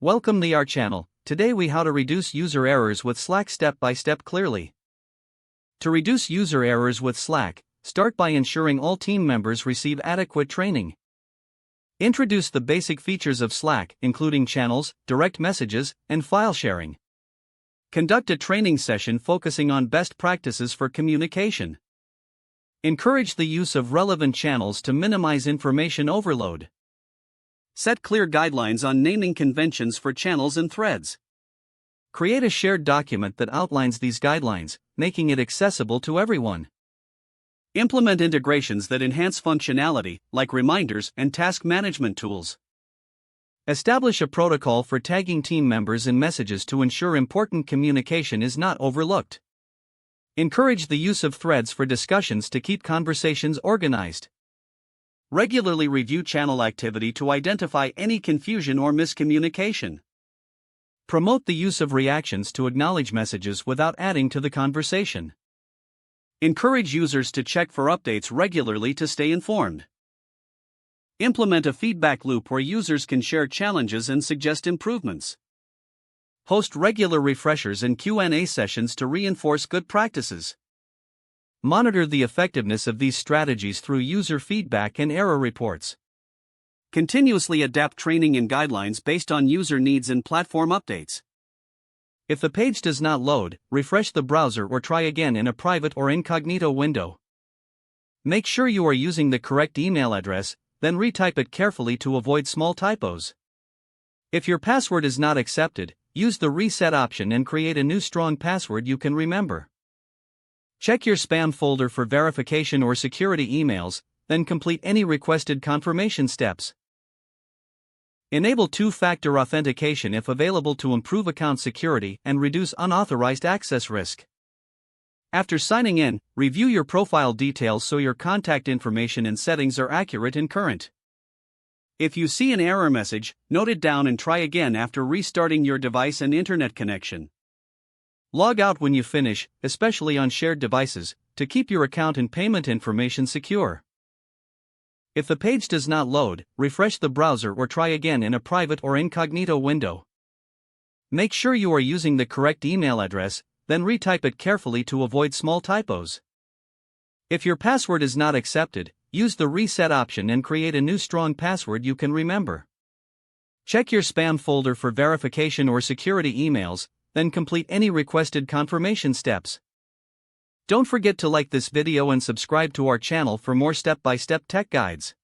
Welcome to our channel. Today we how to reduce user errors with Slack step by step clearly. To reduce user errors with Slack, start by ensuring all team members receive adequate training. Introduce the basic features of Slack, including channels, direct messages, and file sharing. Conduct a training session focusing on best practices for communication. Encourage the use of relevant channels to minimize information overload. Set clear guidelines on naming conventions for channels and threads. Create a shared document that outlines these guidelines, making it accessible to everyone. Implement integrations that enhance functionality, like reminders and task management tools. Establish a protocol for tagging team members in messages to ensure important communication is not overlooked. Encourage the use of threads for discussions to keep conversations organized. Regularly review channel activity to identify any confusion or miscommunication. Promote the use of reactions to acknowledge messages without adding to the conversation. Encourage users to check for updates regularly to stay informed. Implement a feedback loop where users can share challenges and suggest improvements. Host regular refreshers and Q&A sessions to reinforce good practices. Monitor the effectiveness of these strategies through user feedback and error reports. Continuously adapt training and guidelines based on user needs and platform updates. If the page does not load, refresh the browser or try again in a private or incognito window. Make sure you are using the correct email address, then retype it carefully to avoid small typos. If your password is not accepted, use the reset option and create a new strong password you can remember. Check your spam folder for verification or security emails, then complete any requested confirmation steps. Enable two-factor authentication if available to improve account security and reduce unauthorized access risk. After signing in, review your profile details so your contact information and settings are accurate and current. If you see an error message, note it down and try again after restarting your device and internet connection. Log out when you finish, especially on shared devices, to keep your account and payment information secure. If the page does not load, refresh the browser or try again in a private or incognito window. Make sure you are using the correct email address, then retype it carefully to avoid small typos. If your password is not accepted, use the reset option and create a new strong password you can remember. Check your spam folder for verification or security emails, then complete any requested confirmation steps. Don't forget to like this video and subscribe to our channel for more step-by-step tech guides.